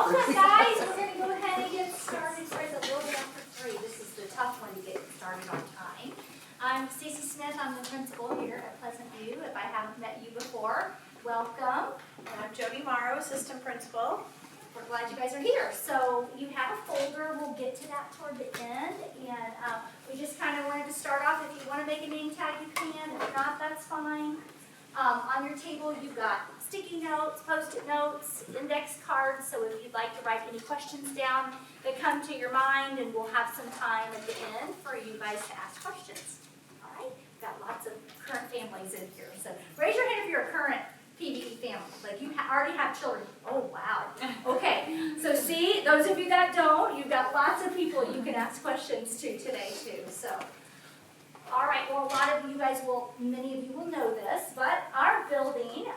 Welcome, guys. We're going to go ahead and get started. Sorry, it's a little bit after 3. This is the tough one to get started on time. I'm Stacy Smith. I'm the principal here at Pleasant View. If I haven't met you before, welcome. And I'm Jody Morrow, assistant principal. We're glad you guys are here. So you have a folder. We'll get to that toward the end. And we just kind of wanted to start off. If you want to make a name tag, you can. If not, that's fine. On your table, you've got sticky notes, Post-it notes, index cards. So if you'd like to write any questions down that come to your mind, and we'll have some time at the end for you guys to ask questions. All right? We've got lots of current families in here. So raise your hand if you're a current PVE family, like you already have children. Oh, wow. Okay, so see, those of you that don't, you've got lots of people you can ask questions to today too. So, all right, well, a lot of you guys will, many of you will know this, but our building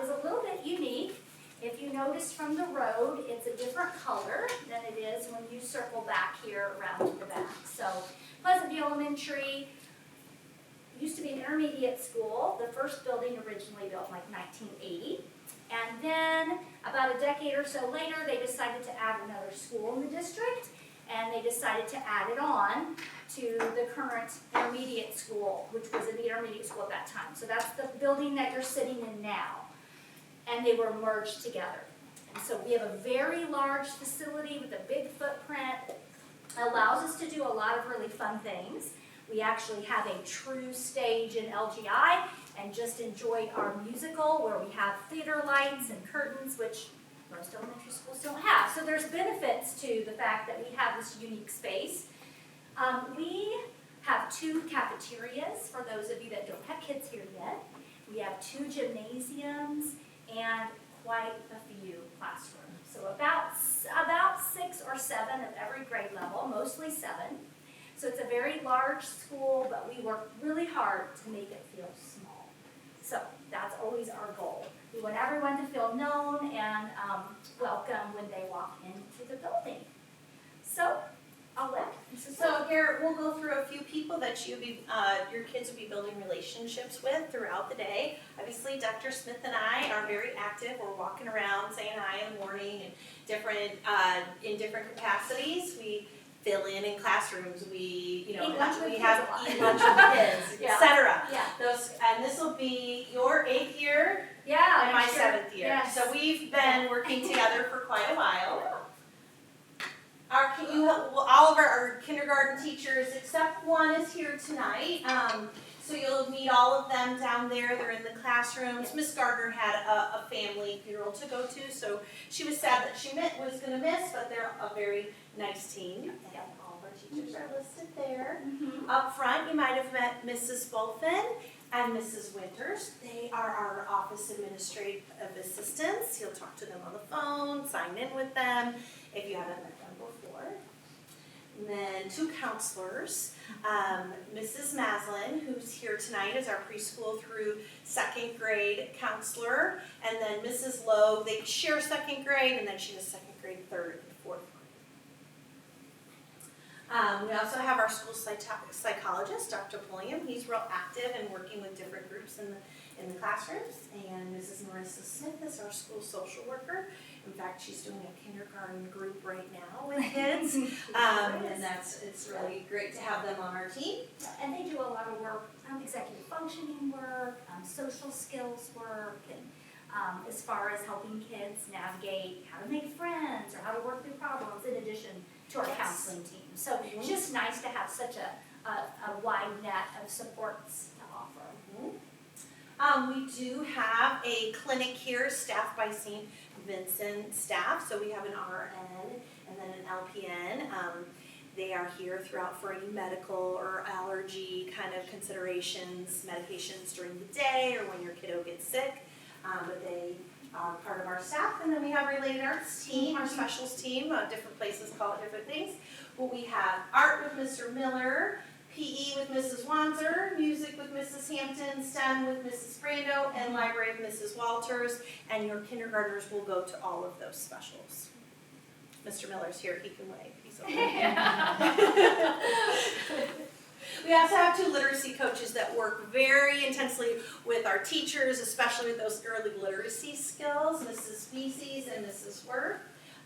is a little bit unique. If you notice from the road, it's a different color than it is when you circle back here around to the back. So, Pleasant View Elementary used to be an intermediate school. The first building originally built in like 1980. And then about a decade or so later, they decided to add another school in the district, and they decided to add it on to the current intermediate school, which was an intermediate school at that time. So that's the building that you're sitting in now. And they were merged together. And so we have a very large facility with a big footprint. It allows us to do a lot of really fun things. We actually have a true stage in LGI and just enjoyed our musical where we have theater lights and curtains, which most elementary schools don't have. So there's benefits to the fact that we have this unique space. We have 2 cafeterias for those of you that don't have kids here yet. We have 2 gymnasiums and quite a few classrooms. So about 6 or 7 of every grade level, mostly 7. So it's a very large school, but we work really hard to make it feel small. So that's always our goal. We want everyone to feel known and welcome when they walk into the building. So I'll let Mrs. So here, we'll go through a few people that your kids will be building relationships with throughout the day. Obviously, Dr. Smith and I are very active. We're walking around saying hi in the morning and in different capacities. We fill in classrooms. We have eat lunch with kids, Yeah. etc. Yeah. And this will be your 8th year Yeah, and my sure. 7th year. Yes. So we've been working together for quite a while. All of our kindergarten teachers, except one, is here tonight. So you'll meet all of them down there. They're in the classrooms. Miss Gardner had a family funeral to go to, so she was sad that she was going to miss, but they're a very nice team. And all of our teachers are listed there. Mm-hmm. Up front, you might have met Mrs. Bolfin and Mrs. Winters. They are our office administrative assistants. You'll talk to them on the phone, sign in with them if you haven't met them before. And then 2 counselors. Mrs. Maslin, who's here tonight, is our preschool through 2nd grade counselor. And then Mrs. Lowe, they share 2nd grade, and then she has 2nd grade, 3rd, and 4th grade. We also have our school psychologist, Dr. Pulliam. He's real active and working with different groups in the classrooms. And Mrs. Marissa Smith is our school social worker. In fact, she's doing a kindergarten group right now with kids. And it's really great to have them on our team. And they do a lot of work, executive functioning work, social skills work, and as far as helping kids navigate how to make friends or how to work through problems in addition to our counseling team. So it's just nice to have such a wide net of supports to offer. We do have a clinic here staffed by St. Vincent staff. So we have an RN and then an LPN. They are here throughout for any medical or allergy kind of considerations, medications during the day or when your kiddo gets sick. But they are part of our staff. And then we have related arts team, our specials team. Different places call it different things. Well, we have art with Mr. Miller, PE with Mrs. Wanzer, music with Mrs. Hampton, STEM with Mrs. Brando, and library with Mrs. Walters. And your kindergartners will go to all of those specials. Mr. Miller's here, he can wave. He's over there. We also have 2 literacy coaches that work very intensely with our teachers, especially with those early literacy skills, Mrs. Species and Mrs. Worth.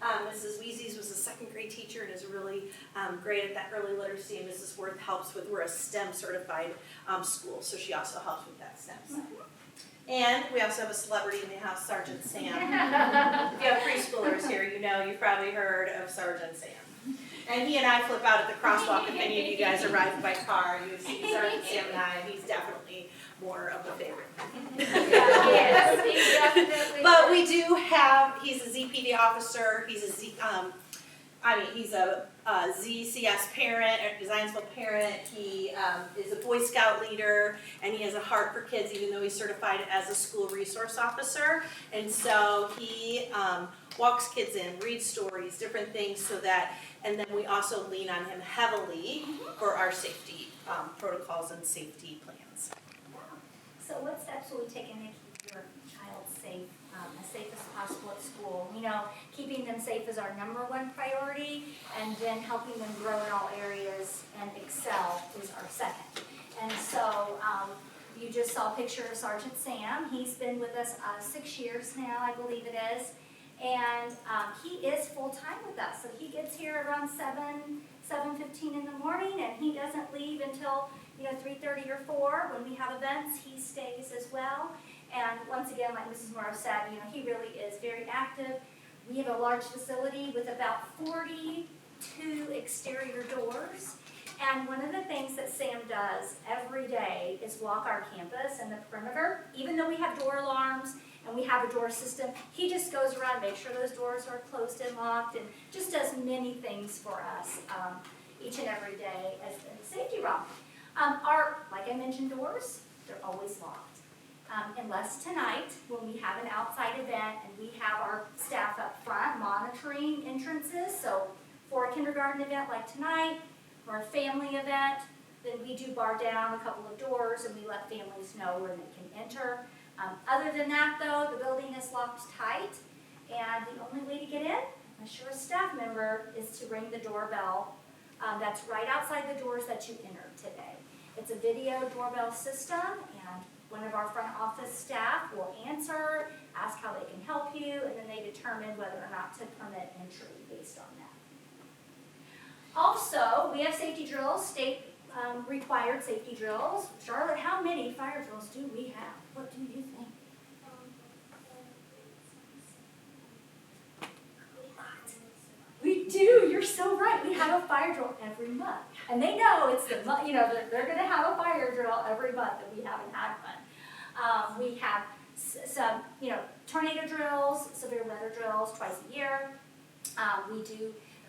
Mrs. Weezy's was a second grade teacher and is really great at that early literacy, and Mrs. Worth helps with, we're a STEM certified school, so she also helps with that STEM side. And we also have a celebrity in the house, Sergeant Sam. If you have preschoolers here, you know, you've probably heard of Sergeant Sam. And he and I flip out at the crosswalk if any of you guys arrive by car. You see Sergeant Sam and I, and he's definitely more of a favorite. Yes, he definitely. But we do have, he's a ZPD officer, he's a he's a ZCS parent, a Zionsville parent, he is a Boy Scout leader, and he has a heart for kids, even though he's certified as a school resource officer. And so he walks kids in, reads stories, different things, so that, and then we also lean on him heavily for our safety protocols and safety plans. So what steps will we take in to keep your child safe, as safe as possible at school? You know, keeping them safe is our #1 priority, and then helping them grow in all areas and excel is our second. And so you just saw a picture of Sergeant Sam. He's been with us 6 years now, I believe it is. And he is full-time with us. So he gets here around 7:15 in the morning, and he doesn't leave until 3:30 or 4. When we have events, he stays as well. And once again, like Mrs. Morrow said, he really is very active. We have a large facility with about 42 exterior doors. And one of the things that Sam does every day is walk our campus and the perimeter. Even though we have door alarms and we have a door system, he just goes around, makes sure those doors are closed and locked, and just does many things for us each and every day as a safety rock. Like I mentioned, doors, they're always locked. Unless tonight, when we have an outside event and we have our staff up front monitoring entrances. So for a kindergarten event like tonight, or a family event, then we do bar down a couple of doors and we let families know where they can enter. Other than that, though, the building is locked tight, and the only way to get in, unless you're a staff member, is to ring the doorbell. That's right outside the doors that you entered today. It's a video doorbell system, and one of our front office staff will answer, ask how they can help you, and then they determine whether or not to permit entry based on that. Also, we have safety drills, state required safety drills. Charlotte, how many fire drills do we have? What do you think? We do. You're so right. We have a fire drill every month, and they know it's they're going to have a fire drill every month, and we haven't had one. We have some tornado drills, severe weather drills twice a year. We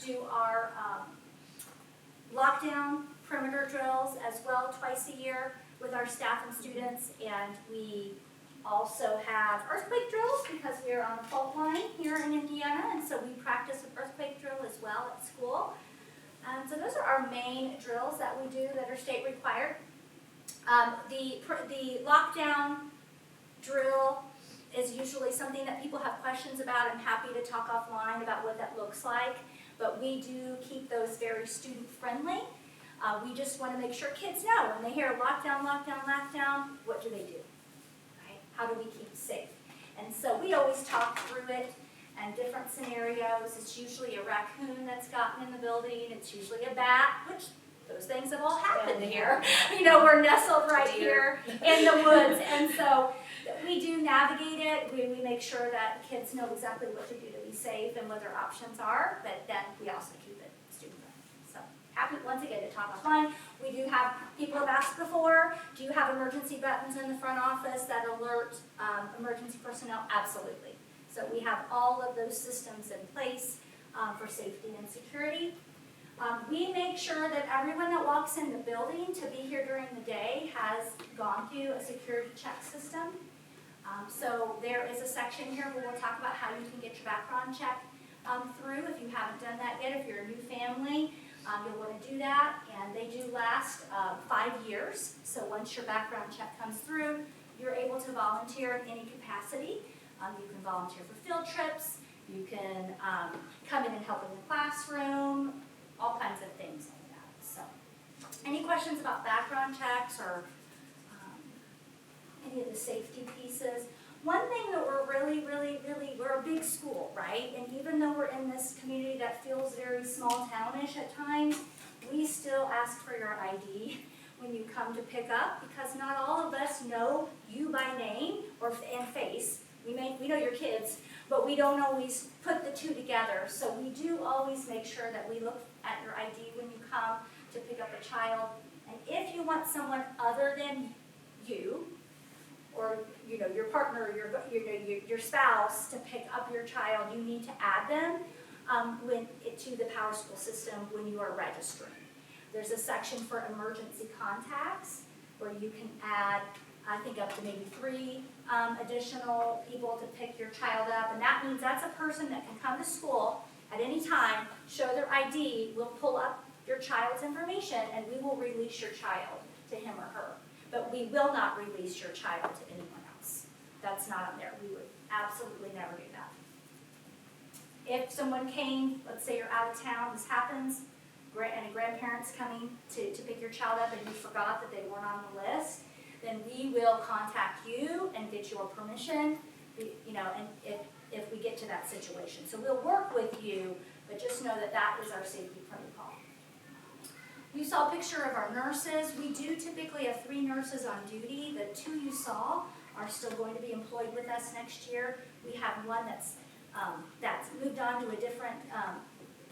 do our lockdown perimeter drills as well twice a year with our staff and students, and we also have earthquake drills because we're on a fault line here in Indiana, and so we practice an earthquake drill as well at school. So those are our main drills that we do that are state required. The lockdown drill is usually something that people have questions about. I'm happy to talk offline about what that looks like, but we do keep those very student friendly. We just want to make sure kids know when they hear lockdown, lockdown, lockdown, what do they do? How do we keep safe? And so we always talk through it and different scenarios. It's usually a raccoon that's gotten in the building. It's usually a bat, which those things have all happened here. We're nestled right here in the woods. And so we do navigate it. We make sure that kids know exactly what to do to be safe and what their options are, but then we also keep it student-friendly. So happy once again to talk offline. We do have, people have asked before, do you have emergency buttons in the front office that alert emergency personnel? Absolutely. So we have all of those systems in place for safety and security. We make sure that everyone that walks in the building to be here during the day has gone through a security check system. So there is a section here where we'll talk about how you can get your background check through if you haven't done that yet. If you're a new family, you'll want to do that, and they do last 5 years. So once your background check comes through, you're able to volunteer in any capacity. You can volunteer for field trips, you can come in and help in the classroom, all kinds of things like that. So, any questions about background checks or any of the safety pieces? One thing that we're we're a big school, right? And even though we're in this very small townish at times, we still ask for your ID when you come to pick up, because not all of us know you by name and face. We know your kids, but we don't always put the two together. So we do always make sure that we look at your ID when you come to pick up a child. And if you want someone other than you, or your partner, your spouse, to pick up your child, you need to add them to the PowerSchool system when you are registering. There's a section for emergency contacts where you can add, I think, up to maybe 3 additional people to pick your child up, and that means that's a person that can come to school at any time, show their ID, we'll pull up your child's information, and we will release your child to him or her. But we will not release your child to anyone else. That's not on there. We would absolutely never do that. If someone came, let's say you're out of town, this happens, and a grandparent's coming to pick your child up and you forgot that they weren't on the list, then we will contact you and get your permission, and if we get to that situation. So we'll work with you, but just know that that is our safety protocol. You saw a picture of our nurses. We do typically have 3 nurses on duty. The 2 you saw are still going to be employed with us next year. We have one that's moved on to a different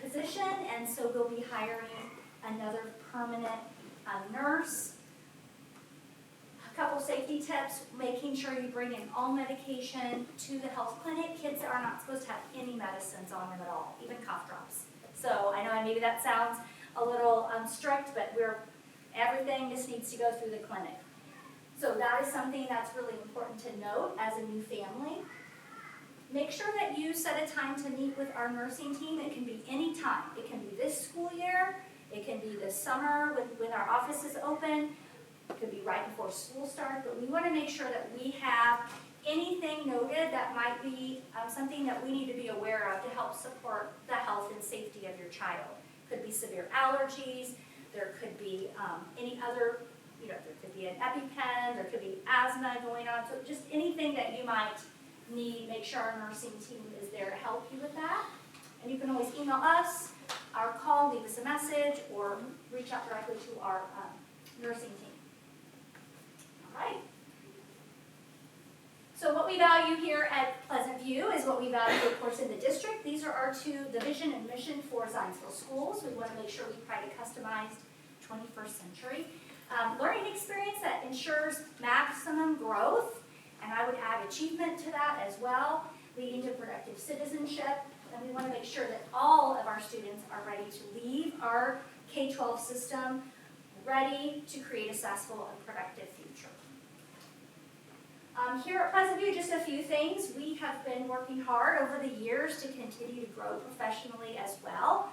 position, and so we'll be hiring another permanent nurse. A couple safety tips: making sure you bring in all medication to the health clinic. Kids are not supposed to have any medicines on them at all, even cough drops. So I know maybe that sounds a little strict, but everything just needs to go through the clinic. So that is something that's really important to note as a new family. Make sure that you set a time to meet with our nursing team. It can be any time. It can be this school year. It can be this summer when our office is open. It could be right before school starts. But we want to make sure that we have anything noted that might be something that we need to be aware of to help support the health and safety of your child. Could be severe allergies. There could be any other, there could be an EpiPen. There could be asthma going on. So just anything that you might need, make sure our nursing team is there to help you with that. And you can always email us, or call, leave us a message, or reach out directly to our nursing team. All right. So what we value here at Pleasant View is what we value, of course, in the district. These are our 2, the vision and mission for Zionsville schools. We want to make sure we provide a customized 21st century learning experience that ensures maximum growth. And I would add achievement to that as well, leading to productive citizenship. And we want to make sure that all of our students are ready to leave our K-12 system, ready to create a successful and productive future. Here at Pleasant View, just a few things. We have been working hard over the years to continue to grow professionally as well.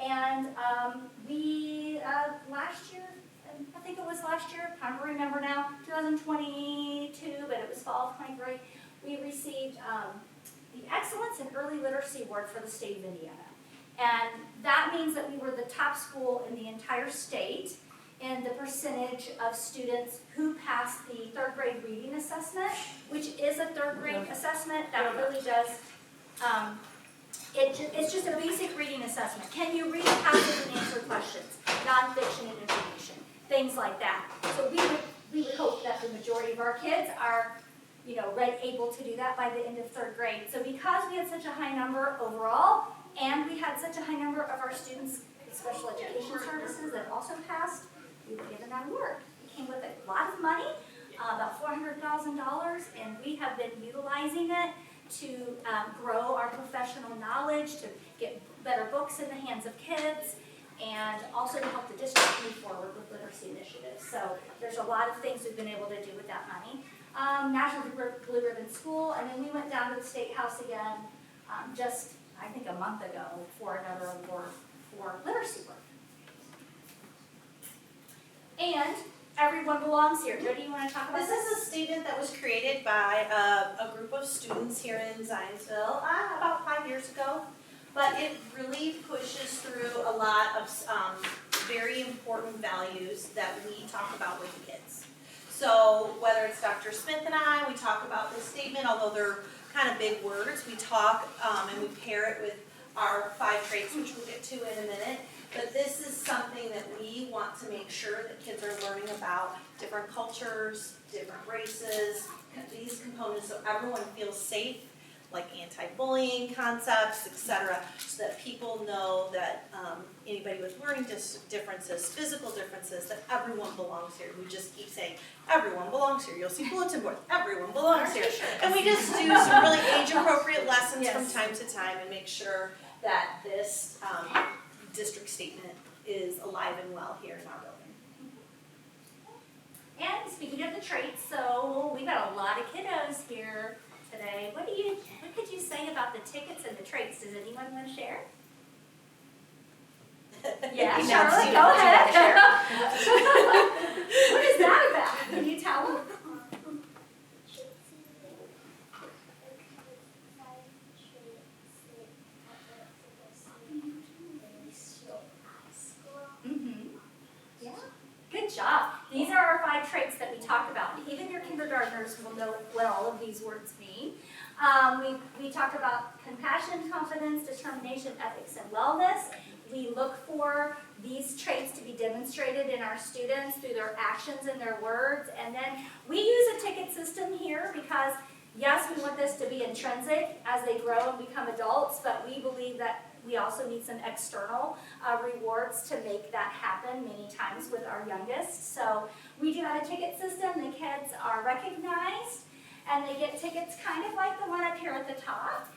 And we, last year, I think it was last year, I don't remember now, 2022, but it was fall of 23, we received the Excellence in Early Literacy Award for the state of Indiana. And that means that we were the top school in the entire state in the percentage of students who passed the 3rd grade reading assessment, which is a 3rd grade assessment that really does, it's just a basic reading assessment. Can you read passages and answer questions, nonfiction and information, things like that. So we would hope that the majority of our kids are, able to do that by the end of 3rd grade. So because we had such a high number overall, and we had such a high number of our students with special education services that also passed, we were given that award. It came with a lot of money, about $400,000, and we have been utilizing it to grow our professional knowledge, to get better books in the hands of kids, and also to help the district move forward with literacy initiatives. So there's a lot of things we've been able to do with that money. National Blue Ribbon School, and then we went down to the State House again just, I think, a month ago for another award for literacy work. And everyone belongs here. Jody, you want to talk about this? This is a statement that was created by a group of students here in Zionsville about 5 years ago. But it really pushes through a lot of very important values that we talk about with the kids. So whether it's Dr. Smith and I, we talk about this statement, although they're kind of big words, we talk and we pair it with our 5 traits, which we'll get to in a minute. But this is something that we want to make sure that kids are learning about different cultures, different races, these components, so everyone feels safe, like anti-bullying concepts, etc., so that people know that anybody with learning differences, physical differences, that everyone belongs here. We just keep saying, everyone belongs here. You'll see bulletin boards, everyone belongs here. And we just do some really age-appropriate lessons from time to time and make sure that this district statement is alive and well here in our building. And speaking of the traits, so we got a lot of kiddos here today. What could you say about the tickets and the traits? Does anyone want to share? Yeah, Charlotte, go ahead. What is that about? Can you tell them? Yeah, good job. These are our 5 traits that we talk about. Even your kindergartners will know what all of these words mean. We talk about compassion, confidence, determination, ethics, and wellness. We look for these traits to be demonstrated in our students through their actions and their words. And then we use a ticket system here because, yes, we want this to be intrinsic as they grow and become adults, but we believe that we also need some external rewards to make that happen many times with our youngest. So we do have a ticket system. The kids are recognized, and they get tickets kind of like the one up here at the top.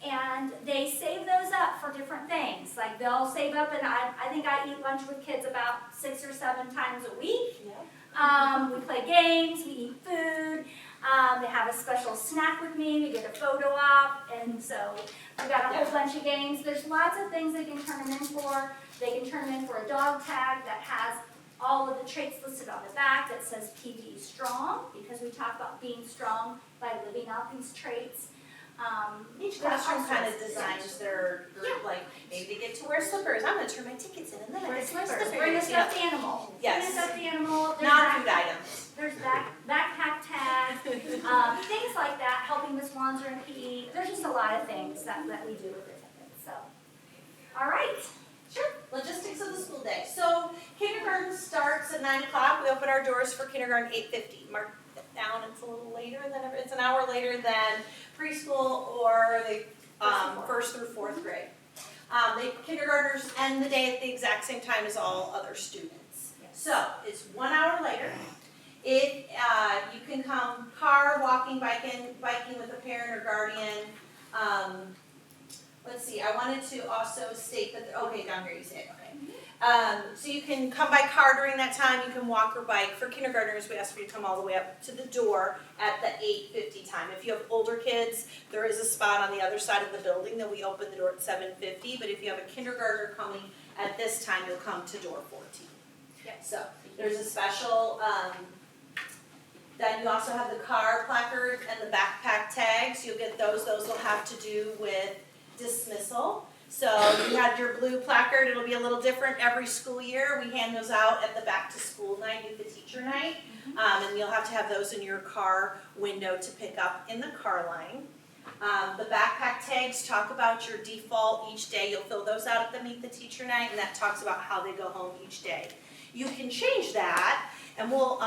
And they save those up for different things. Like they'll save up, and I think I eat lunch with kids about 6 or 7 times a week. Yeah. We play games, we eat food. They have a special snack with me, we get a photo op, and so we got a whole bunch of games. There's lots of things they can turn them in for. They can turn them in for a dog tag that has all of the traits listed on the back that says PVE strong, because we talk about being strong by living out these traits. Each classroom kind of designs their group, like maybe they get to wear slippers. I'm going to turn my tickets in, and then I get slippers. Bring a stuffed animal. Yes. Bring a stuffed animal. Non-food items. There's backpack tags, things like that, helping Miss Wanzer in PE. There's just a lot of things that we do with the tickets. So, all right. Sure. Logistics of the school day. So kindergarten starts at 9 o'clock. We open our doors for kindergarten 8:50. Mark it down. It's a little later than it's an hour later than preschool or the 1st through 4th grade. The kindergartners end the day at the exact same time as all other students. Yes. So it's 1 hour later. If you can come car, walking, biking with a parent or guardian. Let's see, I wanted to also state that, okay, down here you say it, okay. So you can come by car during that time, you can walk or bike. For kindergartners, we ask for you to come all the way up to the door at the 8:50 time. If you have older kids, there is a spot on the other side of the building that we open the door at 7:50, but if you have a kindergartner coming at this time, you'll come to door 14. Yep. So there's a special, then you also have the car placard and the backpack tags. You'll get those. Those will have to do with dismissal. So you had your blue placard. It'll be a little different every school year. We hand those out at the back to school night, at the teacher night. And you'll have to have those in your car window to pick up in the car line. The backpack tags talk about your default each day. You'll fill those out at the meet the teacher night, and that talks about how they go home each day. You can change that, and we'll,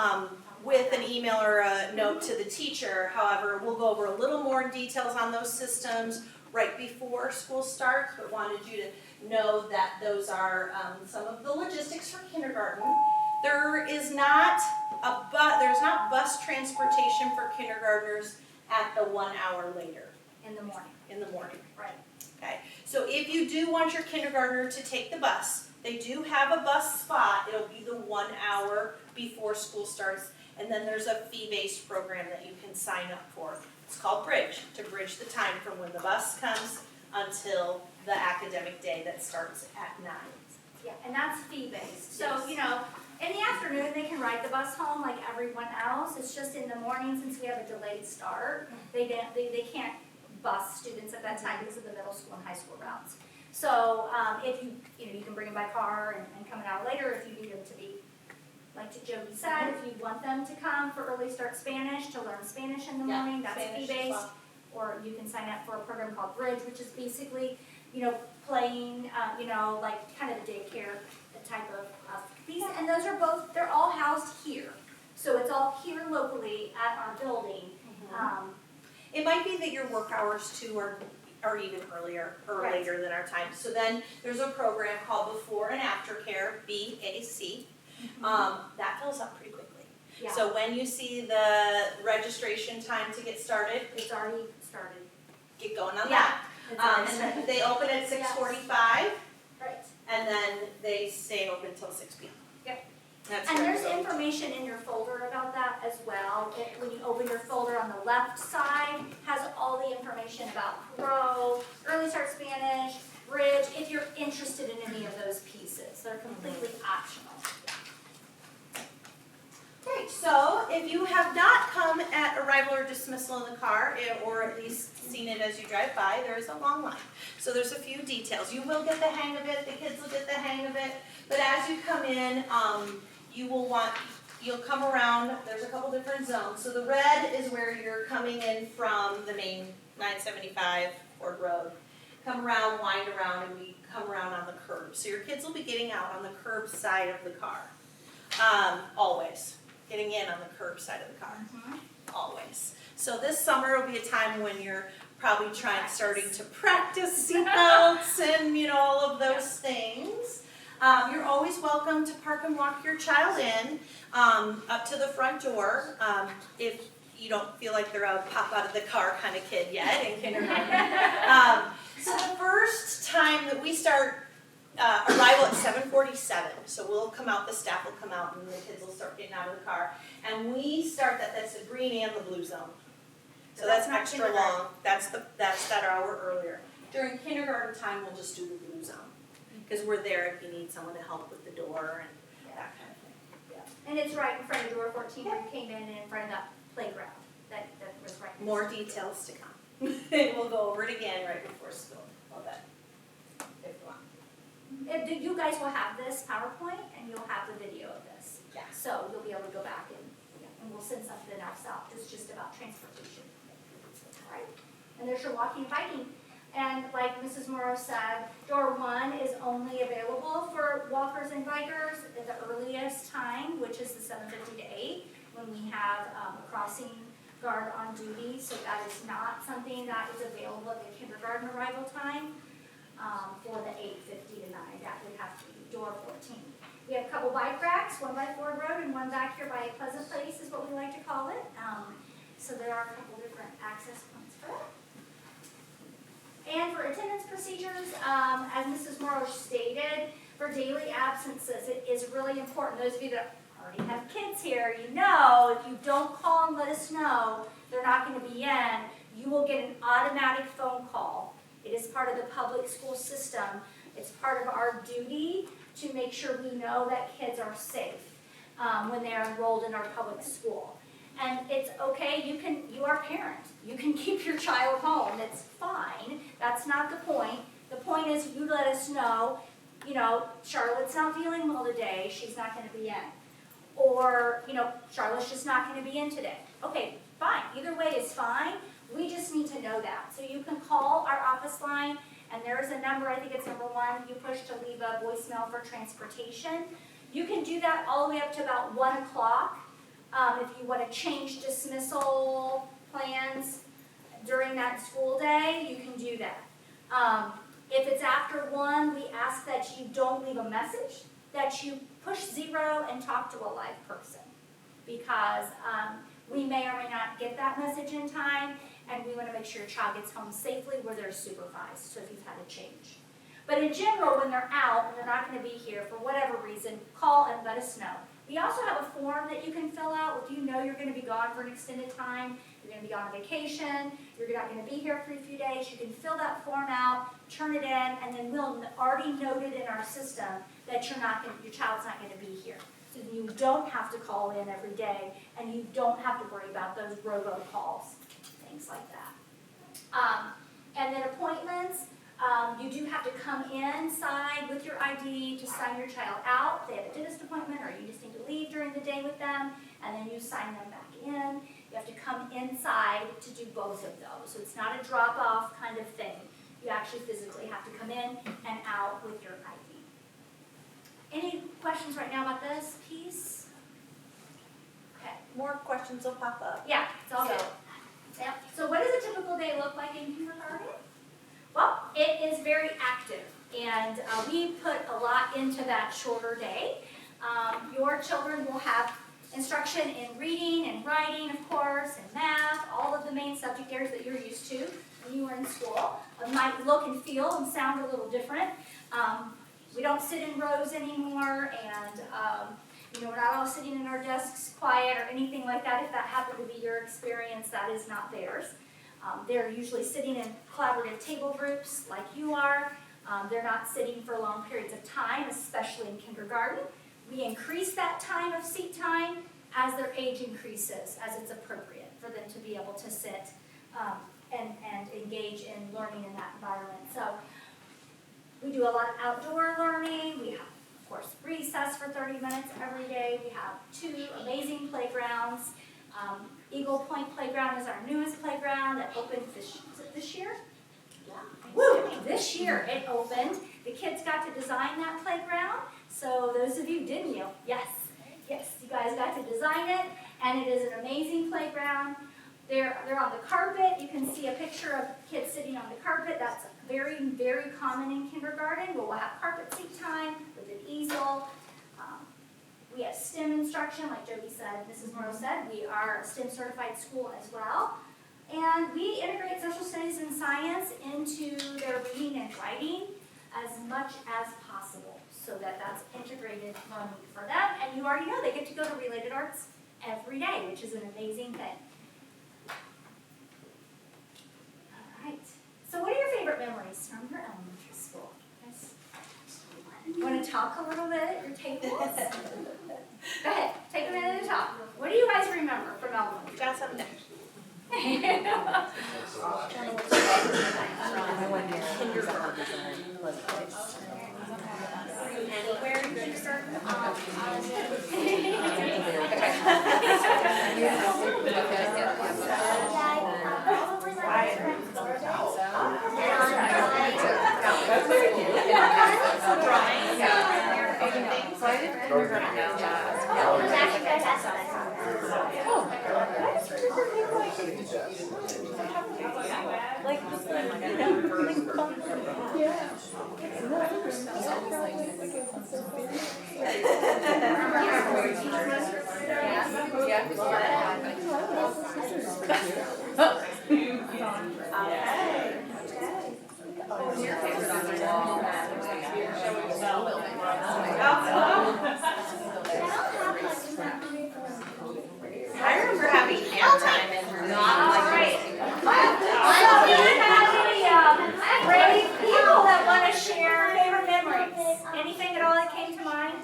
with an email or a note to the teacher, however, we'll go over a little more details on those systems right before school starts, but wanted you to know that those are some of the logistics for kindergarten. There's not bus transportation for kindergartners at the 1 hour later. In the morning. In the morning. Right. Okay. So if you do want your kindergartner to take the bus, they do have a bus spot. It'll be the 1 hour before school starts, and then there's a fee-based program that you can sign up for. It's called Bridge, to bridge the time from when the bus comes until the academic day that starts at 9. Yeah, and that's fee-based. So, you know, in the afternoon, they can ride the bus home like everyone else. It's just in the morning, since we have a delayed start, they can't bus students at that time because of the middle school and high school routes. So if you can bring them by car and come an hour later if you need them to be, like Jody said, if you want them to come for early start Spanish, to learn Spanish in the morning, that's fee-based. Or you can sign up for a program called Bridge, which is basically, playing, like kind of the daycare type of piece. And those are both, they're all housed here. So it's all here locally at our building. It might be that your work hours too are even earlier or Right. later than our time. So then there's a program called Before and After Care, BAC. That fills up pretty quickly. Yeah. So when you see the registration time to get started, It's already started. get going on Yeah, that. it's already And started. they open at 6:45 Right. and then they stay open till 6 p.m. Yep. That's And where there's we go. information in your folder about that as well. When you open your folder on the left side, has all the information about Grow, Early Start Spanish, Bridge, if you're interested in any of those pieces. They're completely optional. Great, so if you have not come at arrival or dismissal in the car, or at least seen it as you drive by, there is a long line. So there's a few details. You will get the hang of it, the kids will get the hang of it, but as you come in, you'll come around, there's a couple different zones. So the red is where you're coming in from the main 975 Ford Road. Come around, wind around, and we come around on the curb. So your kids will be getting out on the curb side of the car, always. Getting in on the curb side of the car, always. So this summer will be a time when you're probably starting to practice seatbelts and all of those things. You're always welcome to park and walk your child in up to the front door if you don't feel like they're a pop out of the car kind of kid yet in kindergarten. So the first time that we start arrival at 7:47, so we'll come out, the staff will come out, and the kids will start getting out of the car. And we start that's the green and the blue zone. So that's not extra kindergarten. long, that's that hour earlier. During kindergarten time, we'll just do the blue zone, because we're there if you need someone to help with the door and that kind of thing. And it's right in front of door 14 where you came in front of that playground. That was right. next More to it. details to come. We'll go over it again right before school, all that, if you want. You guys will have this PowerPoint and you'll have the video of this. Yeah. So you'll be able to go back and we'll send something else out. It's just about transportation. All right? And there's your walking and biking. And like Mrs. Morrow said, door 1 is only available for walkers and bikers at the earliest time, which is the 7:50 to 8, when we have a crossing guard on duty. So that is not something that is available at the kindergarten arrival time. For the 8:50 to 9, that would have to be door 14. We have a couple bike racks, one by Ford Road and one back here by Pleasant Place is what we like to call it. So there are a couple different access points for that. And for attendance procedures, as Mrs. Morrow stated, for daily absences, it is really important. Those of you that already have kids here, if you don't call and let us know they're not going to be in, you will get an automatic phone call. It is part of the public school system. It's part of our duty to make sure we know that kids are safe when they're enrolled in our public school. And it's okay, you are a parent. You can keep your child home, it's fine. That's not the point. The point is you let us know, Charlotte's not feeling well today, she's not gonna be in. Or, Charlotte's just not gonna be in today. Okay, fine, either way is fine. We just need to know that. So you can call our office line, and there's a number, I think it's number 1, you push to leave a voicemail for transportation. You can do that all the way up to about 1 o'clock. If you want to change dismissal plans during that school day, you can do that. If it's after 1, we ask that you don't leave a message, that you push 0 and talk to a live person. Because we may or may not get that message in time, and we want to make sure your child gets home safely where they're supervised, so if you've had a change. But in general, when they're out and they're not going to be here for whatever reason, call and let us know. We also have a form that you can fill out if you know you're going to be gone for an extended time, you're going to be on vacation, you're not going to be here for a few days. You can fill that form out, turn it in, and then we'll already note it in our system that your child's not going to be here. So you don't have to call in every day, and you don't have to worry about those robocalls, things like that. And then appointments. You do have to come inside with your ID to sign your child out. They have a dentist appointment, or you just need to leave during the day with them, and then you sign them back in. You have to come inside to do both of those. So it's not a drop-off kind of thing. You actually physically have to come in and out with your ID. Any questions right now about this piece? Okay. More questions will pop up. Yeah, it's all good. So- Yeah. So what does a typical day look like in kindergarten? Well, it is very active, and we put a lot into that shorter day. Your children will have instruction in reading and writing, of course, and math, all of the main subject areas that you're used to when you were in school. It might look and feel and sound a little different. We don't sit in rows anymore, and we're not all sitting in our desks quiet or anything like that. If that happened to be your experience, that is not theirs. They're usually sitting in collaborative table groups like you are. They're not sitting for long periods of time, especially in kindergarten. We increase that time of seat time as their age increases, as it's appropriate for them to be able to sit and engage in learning in that environment. So we do a lot of outdoor learning. We have, of course, recess for 30 minutes every day. We have 2 amazing playgrounds. Eagle Point Playground is our newest playground that opened this year? Yeah. Woo! This year it opened. The kids got to design that playground. So those of you, didn't you? Yes. Yes, you guys got to design it, and it is an amazing playground. They're on the carpet. You can see a picture of kids sitting on the carpet. That's very, very common in kindergarten. We'll have carpet seat time with an easel. We have STEM instruction, like Jody said, Mrs. Morrow said. We are a STEM certified school as well. And we integrate social studies and science into their reading and writing as much as possible so that that's integrated learning for them. And you already know they get to go to Related Arts every day, which is an amazing thing. All right. So what are your favorite memories from your elementary school? Yes. You want to talk a little bit at your tables? Go ahead. Take a minute to talk. What do you guys remember from elementary? Got something. Anywhere in kindergarten? I remember having nap time and not like. So we have brave people that want to share favorite memories. Anything at all that came to mind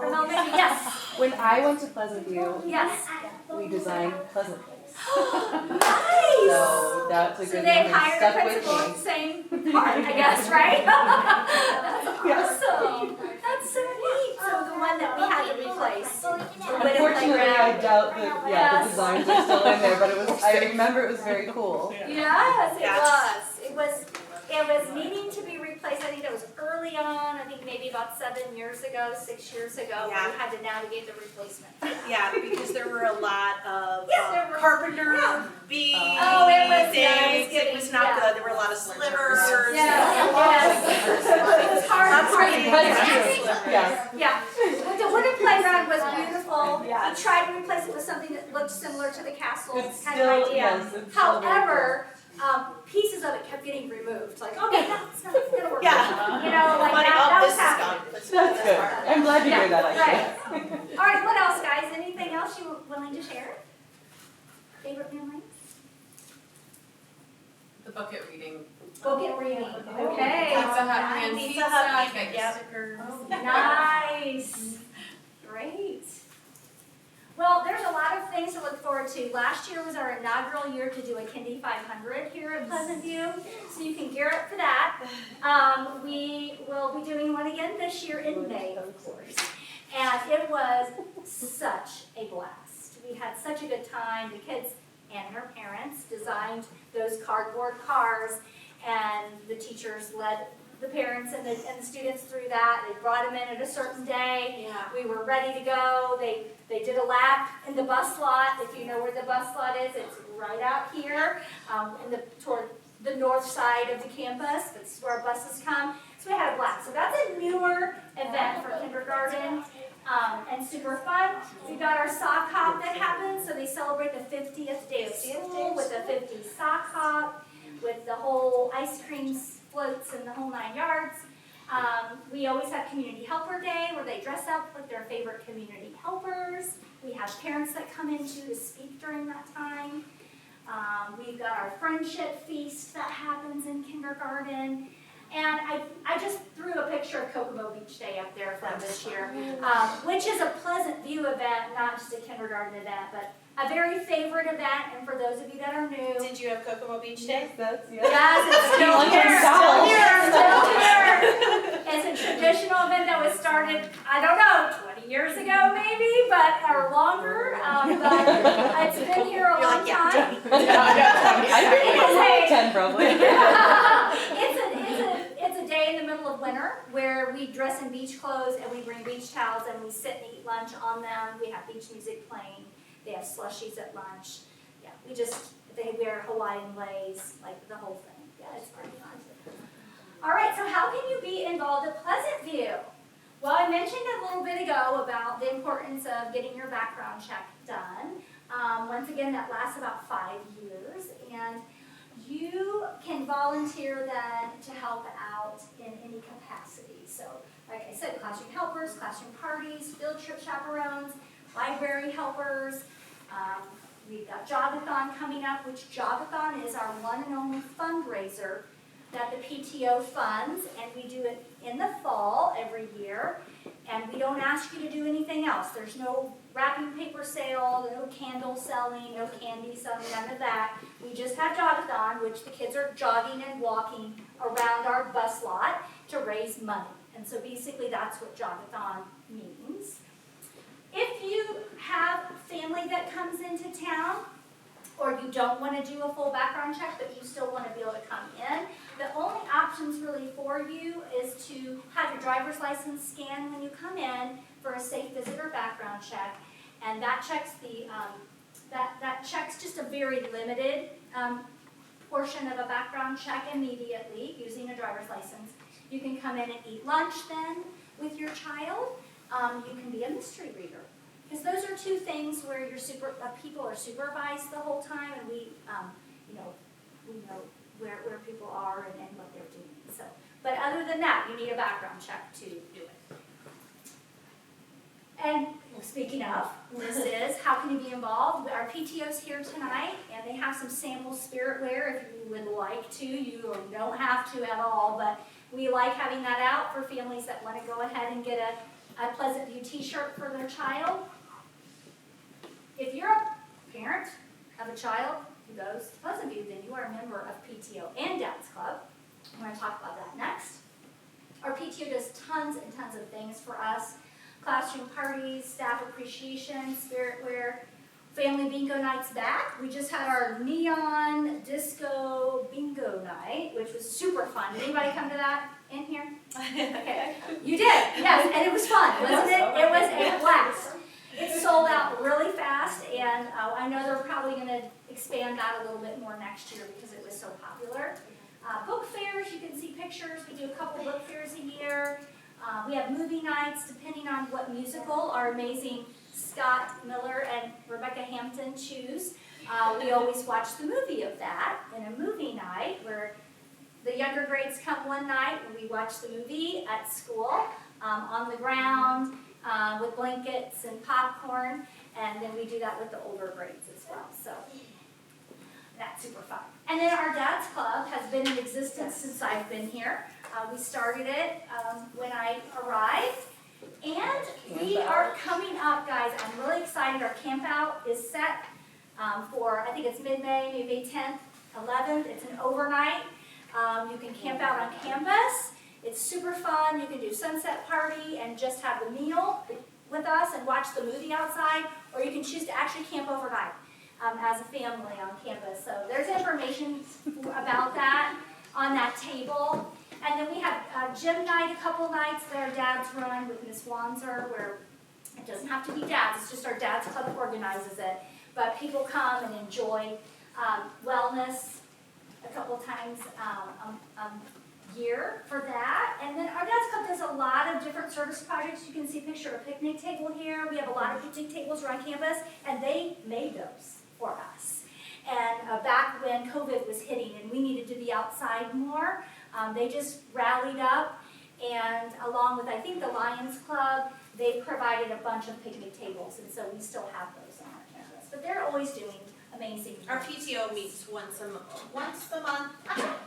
from elementary? Yes. When I went to Pleasant View, Yes. we designed Pleasant Place. Nice. So that's a So good they memory. hired a Stuck with principal in me. the same part, I guess, right? That's awesome. That's so neat. So the one that we had to replace. The wooden Unfortunately, I playground. doubt that the Yes. designs are still in there, but I remember it was very cool. Yes, it Yes. was. It was needing to be replaced. I think that was early on. I think maybe about 7 years ago, 6 years ago. Yeah. We had to navigate the replacement. Yeah, because there were a lot of Yeah, there were- carpenter yeah. bees. Oh, it was- yeah, it was It was not yeah. good. There were a lot of slivers. Yes. It was hard. That's right. Yeah. Yeah, the wooden playground was beautiful. Yeah. We tried to replace it with something that looked similar to the castle, It's kind of still, idea. yes, it's still very However, pieces of it kept getting removed. Like, okay, that's not gonna work. Yeah. You know, like Funny, that oh, was this is happening. gone. Let's That's good. I'm glad to hear that, actually. Right. All right, what else, guys? Anything else you were willing to share? Favorite memories? The bucket reading. Book reading. Okay. Pizza Hut hand Nice. pizza, Hut, get yeah. stickers. Nice. Great. Well, there's a lot of things to look forward to. Last year was our inaugural year to do a Kindy 500 here at Pleasant View, so you can gear up for that. We will be doing one again this year in May, of course. And it was such a blast. We had such a good time. The kids and their parents designed those cardboard cars, and the teachers led the parents and the students through that. They brought them in at a certain day. Yeah. We were ready to go. They did a lap in the bus lot. If you know where the bus lot is, it's right out here toward the north side of the campus. That's where our buses come. So we had a blast. So that's a newer event for kindergarten and super fun. We got our sock hop that happens. So they celebrate the 50th day of school with a 50 sock hop with the whole ice cream floats and the whole 9 yards. We always have Community Helper Day where they dress up with their favorite community helpers. We have parents that come in too to speak during that time. We've got our friendship feast that happens in kindergarten. And I just threw a picture of Kokomo Beach Day up there from this year, which is a Pleasant View event, not just a kindergarten event, but a very favorite event. And for those of you that are new, Did you have Kokomo Beach Day? Yes, yes, it's still here, still here, still here. It's a traditional event that was started, I don't know, 20 years ago maybe, or longer. But it's been here a long time. I think it was like 10 probably. It's a day in the middle of winter where we dress in beach clothes and we bring beach towels and we sit and eat lunch on them. We have beach music playing. They have slushies at lunch. Yeah, they wear Hawaiian leis, like the whole thing. Yeah, it's pretty fun. All right, so how can you be involved at Pleasant View? Well, I mentioned a little bit ago about the importance of getting your background check done. Once again, that lasts about 5 years, and you can volunteer then to help out in any capacity. So, like I said, classroom helpers, classroom parties, field trip chaperones, library helpers. We've got Jogathon coming up, which Jogathon is our one and only fundraiser that the PTO funds, and we do it in the fall every year, and we don't ask you to do anything else. There's no wrapping paper sale, no candle selling, no candy selling, none of that. We just have Jogathon, which the kids are jogging and walking around our bus lot to raise money. And so basically that's what Jogathon means. If you have family that comes into town, or you don't want to do a full background check, but you still want to be able to come in, the only options really for you is to have your driver's license scanned when you come in for a safe visitor background check, and that checks that checks just a very limited portion of a background check immediately using a driver's license. You can come in and eat lunch then with your child. You can be a mystery reader. Because those are two things where your people are supervised the whole time, and we know where people are and what they're doing. So, but other than that, you need a background check to do it. And speaking of, this is how can you be involved? Our PTO's here tonight, and they have some sample spirit wear if you would like to. You don't have to at all, but we like having that out for families that want to go ahead and get a Pleasant View t-shirt for their child. If you're a parent of a child who goes to Pleasant View, then you are a member of PTO and Dance Club. I'm going to talk about that next. Our PTO does tons and tons of things for us. Classroom parties, staff appreciation, spirit wear, family bingo nights back. We just had our neon disco bingo night, which was super fun. Did anybody come to that in here? Okay. You did, yes, and it was fun, wasn't it? It was a blast. It sold out really fast, and I know they're probably going to expand that a little bit more next year because it was so popular. Book fairs, you can see pictures. We do a couple book fairs a year. We have movie nights depending on what musical our amazing Scott Miller and Rebecca Hampton choose. We always watch the movie of that in a movie night where the younger grades come one night and we watch the movie at school on the ground with blankets and popcorn, and then we do that with the older grades as well. So that's super fun. And then our Dad's Club has been in existence since I've been here. We started it when I arrived, and we are coming up, guys. I'm really excited. Our camp out is set for, I think it's mid-May, maybe May 10th, 11th. It's an overnight. You can camp out on campus. It's super fun. You can do sunset party and just have the meal with us and watch the movie outside, or you can choose to actually camp overnight as a family on campus. So there's information about that on that table. And then we have gym night a couple nights that our dads run with Miss Wanzer, where it doesn't have to be dads, it's just our dad's club organizes it. But people come and enjoy wellness a couple times a year for that. And then our dad's club does a lot of different service projects. You can see a picture of a picnic table here. We have a lot of picnic tables around campus, and they made those for us. And back when COVID was hitting and we needed to be outside more, they just rallied up, and along with, I think, the Lions Club, they provided a bunch of picnic tables, and so we still have those on our campus. But they're always doing amazing things. Our PTO meets once a month,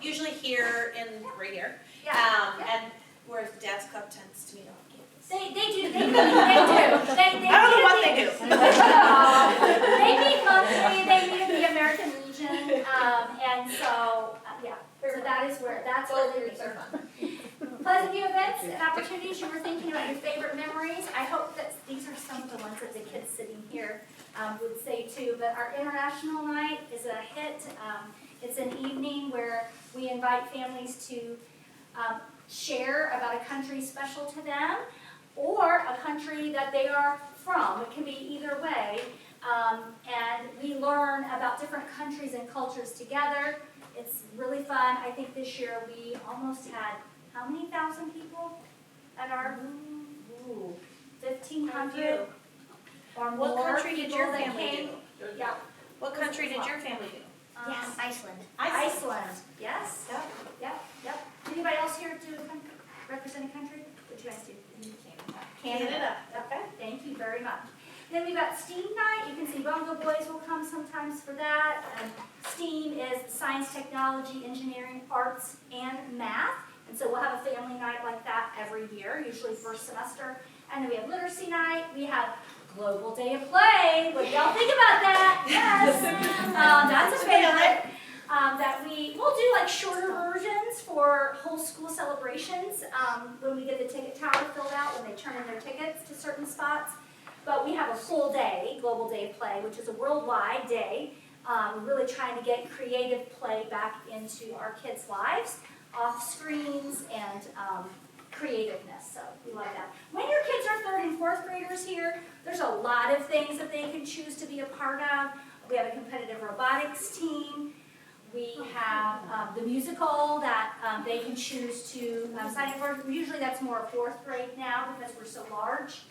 usually here in right here. Yeah. And whereas Dad's Club tends to meet on campus. They do. I don't know what they do. They meet monthly. They meet at the American Legion, and so yeah. So that's where they meet. are fun. Pleasant View events and opportunities. You were thinking about your favorite memories. I hope that these are some of the ones that the kids sitting here would say too. But our international night is a hit. It's an evening where we invite families to share about a country special to them, or a country that they are from. It can be either way. And we learn about different countries and cultures together. It's really fun. I think this year we almost had, how many thousand people at our, 1,500 or more. What country did your people that family came. do? Yeah. What country did your family do? Yes. Iceland. Iceland, yes. Yep. Yep. Anybody else here do represent a country? What do you guys do? Canada. Okay, thank you very much. Then we've got STEAM night. You can see Bongo Boys will come sometimes for that. STEAM is science, technology, engineering, arts, and math. And so we'll have a family night like that every year, usually first semester. And then we have literacy night. We have Global Day of Play. What do y'all think about that? Yes. That's a favorite. That we'll do like shorter versions for whole school celebrations when we get the ticket tower filled out, when they turn in their tickets to certain spots. But we have a full day, Global Day of Play, which is a worldwide day. We're really trying to get creative play back into our kids' lives, off screens and creativeness. So we love that. When your kids are 3rd and 4th graders here, there's a lot of things that they can choose to be a part of. We have a competitive robotics team. We have the musical that they can choose to sign up for. Usually that's more 4th grade now because we're so large.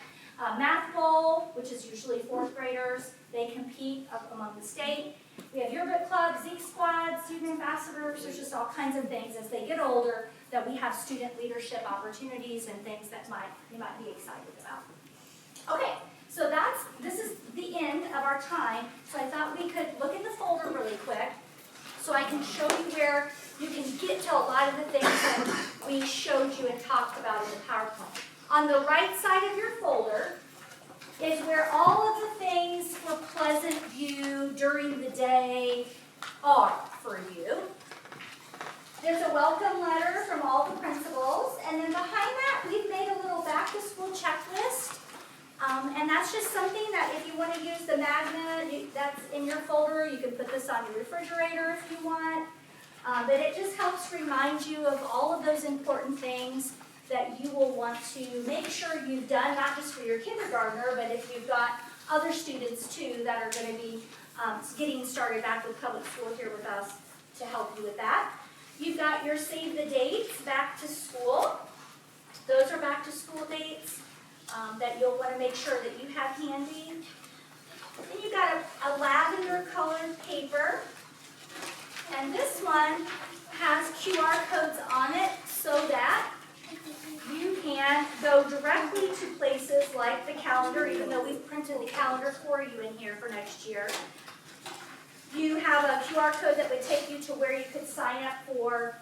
Math Bowl, which is usually 4th graders. They compete up among the state. We have Yearbook Club, Zeke Squad, student ambassadors. There's just all kinds of things as they get older that we have student leadership opportunities and things that you might be excited about. Okay, so this is the end of our time. So I thought we could look in the folder really quick so I can show you where you can get to a lot of the things that we showed you and talked about in the PowerPoint. On the right side of your folder is where all of the things for Pleasant View during the day are for you. There's a welcome letter from all the principals, and then behind that we've made a little back-to-school checklist. And that's just something that if you want to use the magnet, that's in your folder. You can put this on your refrigerator if you want. But it just helps remind you of all of those important things that you will want to make sure you've done, not just for your kindergartner, but if you've got other students too that are going to be getting started back with public school here with us to help you with that. You've got your save the dates back to school. Those are back to school dates that you'll want to make sure that you have handy. Then you've got a lavender colored paper. And this one has QR codes on it so that you can go directly to places like the calendar, even though we've printed the calendar for you in here for next year. You have a QR code that would take you to where you could sign up for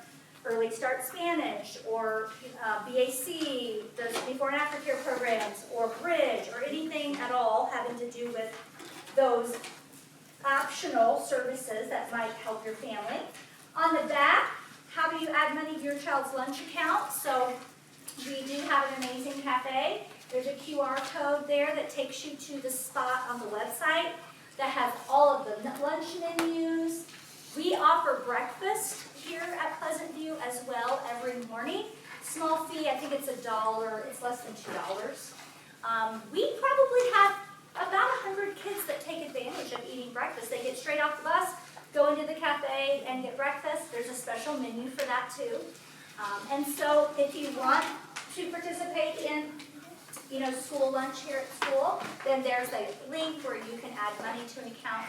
Early Start Spanish or BAC, those before and after care programs, or Bridge, or anything at all having to do with those optional services that might help your family. On the back, how do you add money to your child's lunch account? So we do have an amazing cafe. There's a QR code there that takes you to the spot on the website that has all of the lunch menus. We offer breakfast here at Pleasant View as well every morning. Small fee, I think it's $1, it's less than $2. We probably have about 100 kids that take advantage of eating breakfast. They get straight off the bus, go into the cafe and get breakfast. There's a special menu for that too. And so if you want to participate in school lunch here at school, then there's a link where you can add money to an account.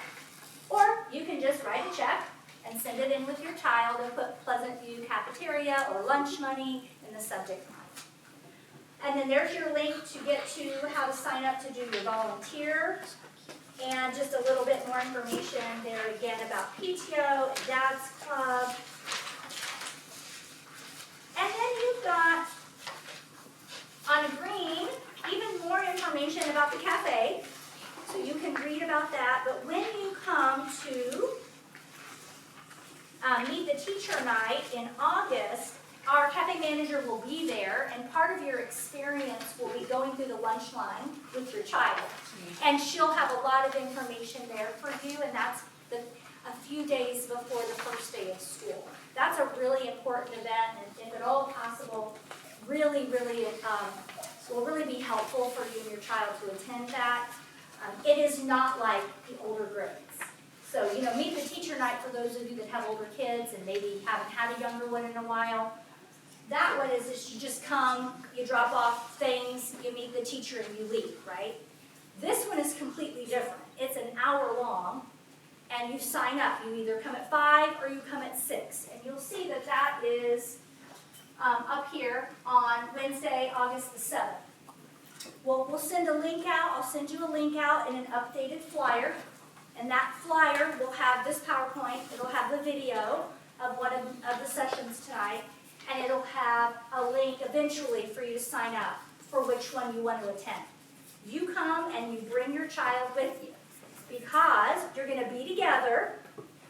Or you can just write a check and send it in with your child and put Pleasant View Cafeteria or lunch money in the subject line. And then there's your link to get to how to sign up to do your volunteer. And just a little bit more information there again about PTO and Dad's Club. And then you've got, on a green, even more information about the cafe. So you can read about that. But when you come to meet the teacher night in August, our cafe manager will be there, and part of your experience will be going through the lunch line with your child. And she'll have a lot of information there for you, and that's a few days before the first day of school. That's a really important event, and if at all possible, really will really be helpful for you and your child to attend that. It is not like the older grades. So, meet the teacher night for those of you that have older kids and maybe haven't had a younger one in a while. That one is you just come, you drop off things, you meet the teacher, and you leave, right? This one is completely different. It's an hour long, and you sign up. You either come at 5 or you come at 6. And you'll see that that is up here on Wednesday, August the 7th. Well, we'll send a link out. I'll send you a link out and an updated flyer. And that flyer will have this PowerPoint. It'll have the video of one of the sessions tonight. And it'll have a link eventually for you to sign up for which one you want to attend. You come and you bring your child with you because you're going to be together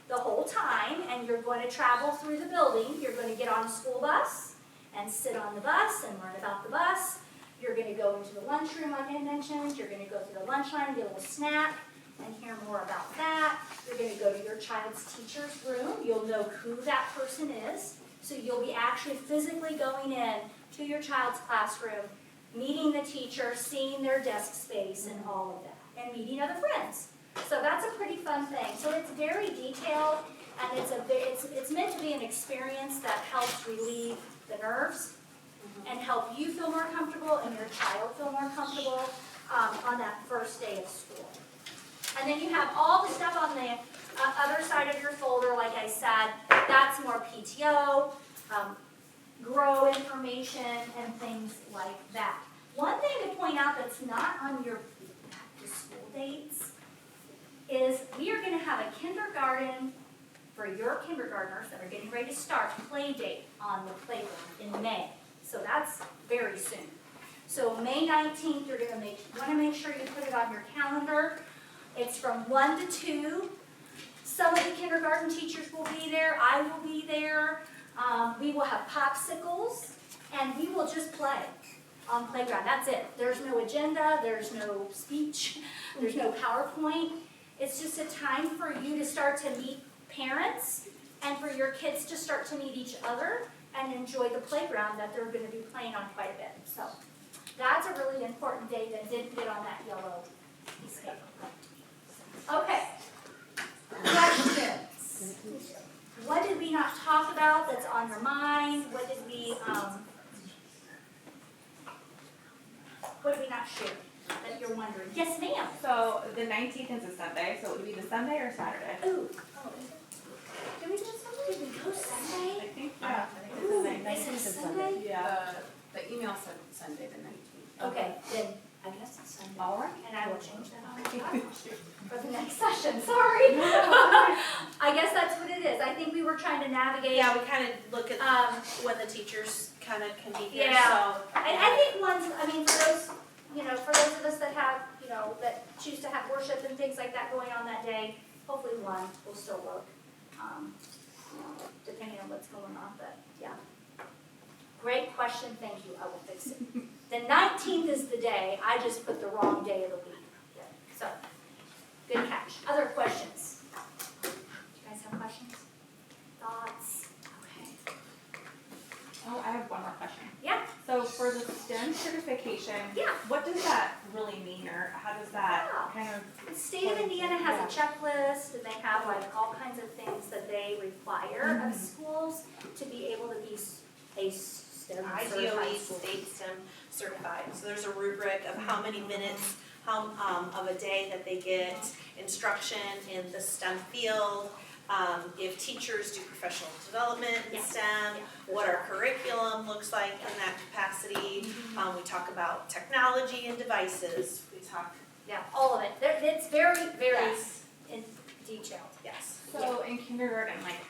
the whole time and you're going to travel through the building. You're going to get on a school bus and sit on the bus and learn about the bus. You're going to go into the lunchroom like I mentioned. You're going to go through the lunch line, get a little snack, and hear more about that. You're going to go to your child's teacher's room. You'll know who that person is. So you'll be actually physically going in to your child's classroom, meeting the teacher, seeing their desk space and all of that, and meeting other friends. So that's a pretty fun thing. So it's very detailed, and it's meant to be an experience that helps relieve the nerves and help you feel more comfortable and your child feel more comfortable on that first day of school. And then you have all the stuff on the other side of your folder, like I said. That's more PTO, grow information, and things like that. One thing to point out that's not on your back to school dates is we are going to have a kindergarten for your kindergartners that are getting ready to start play date on the playground in May. So that's very soon. So May 19th, you're going to want to make sure you put it on your calendar. It's from 1 to 2. Some of the kindergarten teachers will be there. I will be there. We will have popsicles, and we will just play on playground. That's it. There's no agenda. There's no speech. There's no PowerPoint. It's just a time for you to start to meet parents and for your kids to start to meet each other and enjoy the playground that they're going to be playing on quite a bit. So that's a really important day that didn't get on that yellow piece of paper. Okay. Questions? What did we not talk about that's on your mind? What did we not share that you're wondering? Yes, ma'am. So the 19th is a Sunday, so it would be the Sunday or Saturday? Ooh. Oh, is it? Did we go Sunday? Did we go Sunday? I think, Yeah. Ooh, Sunday. is it 19th is Sunday? Yeah. The email said Sunday the 19th. Okay, then I guess it's Sunday. All right. And I will change that on the calendar for the next session. Sorry. I guess that's what it is. I think we were trying to navigate. Yeah, we kind of look at when the teachers kind of can be here, Yeah. so. And I think for those of us that have, that choose to have worship and things like that going on that day, hopefully one will still work, depending on what's going on, but yeah. Great question, thank you, I will fix it. The 19th is the day, I just put the wrong day of the week. So, good catch. Other questions? Do you guys have questions? Thoughts? Okay. So for the STEM certification, Yeah. what does that really mean, or how does that kind of? The state of Indiana has a checklist, and they have like all kinds of things that they require of schools to be able to be a STEM certified Ideally, school. state STEM certified. So there's a rubric of how many minutes, of a day that they get instruction in the STEM field. If teachers do professional development in Yeah. STEM, Yeah. what our curriculum looks like in that capacity. We talk about technology and devices. We talk, Yeah, all of it. It's very, very yes, in detailed. yes. So in kindergarten, like,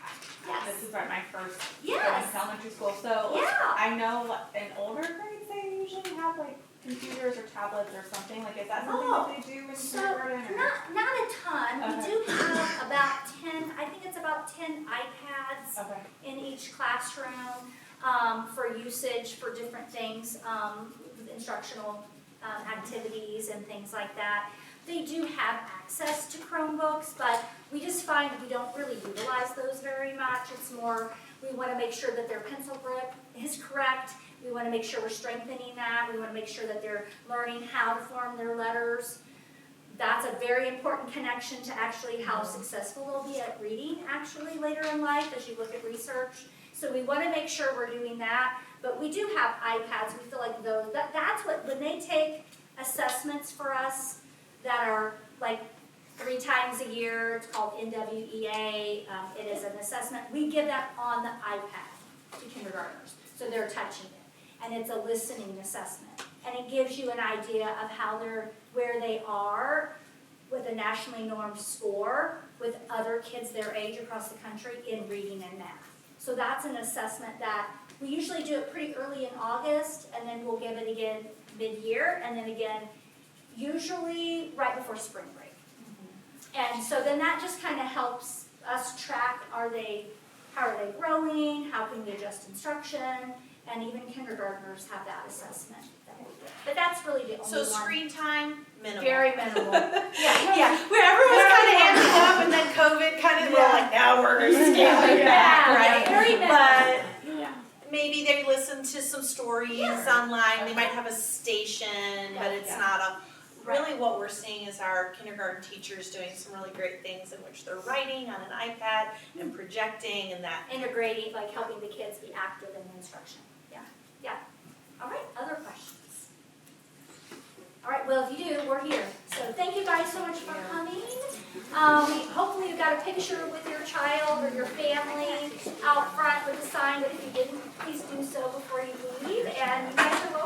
Yes. this is like my first Yes. elementary school, so Yeah. I know in older grades they usually have like computers or tablets or something. Like, is that something that they do in So, kindergarten? Or? not a ton. We Okay. do have about 10, I think it's about 10 iPads Okay. in each classroom for usage for different things, instructional activities and things like that. They do have access to Chromebooks, but we just find we don't really utilize those very much. It's more, we want to make sure that their pencil grip is correct. We want to make sure we're strengthening that. We want to make sure that they're learning how to form their letters. That's a very important connection to actually how successful they'll be at reading actually later in life as you look at research. So we want to make sure we're doing that. But we do have iPads. We feel like that's what, when they take assessments for us that are like 3 times a year, it's called NWEA. It is an assessment. We give that on the iPad to kindergartners. So they're touching it. And it's a listening assessment. And it gives you an idea of where they are with a nationally normed score with other kids their age across the country in reading and math. So that's an assessment that we usually do it pretty early in August, and then we'll give it again mid-year, and then again usually right before spring break. And so then that just kind of helps us track, how are they growing, how can we adjust instruction, and even kindergartners have that assessment that we do. But that's really the only So one. screen time, minimal. Very minimal. Yeah. Yeah, where everyone's kind of amping up and then COVID kind of, we're like, now we're going to scale it back, right? Very minimal. But Yeah. maybe they listen to some stories Yeah. online, they might have a station, but it's Yeah. not a, really what we're seeing is our kindergarten teachers doing some really great things in which they're writing on an iPad and projecting and that. Integrating, like helping the kids be active in the instruction. Yeah. All right, other questions? All right, well, if you do, we're here. So thank you guys so much for coming. Hopefully you've got a picture with your child or your family out front with a sign, but if you didn't, please do so before you leave. And you guys are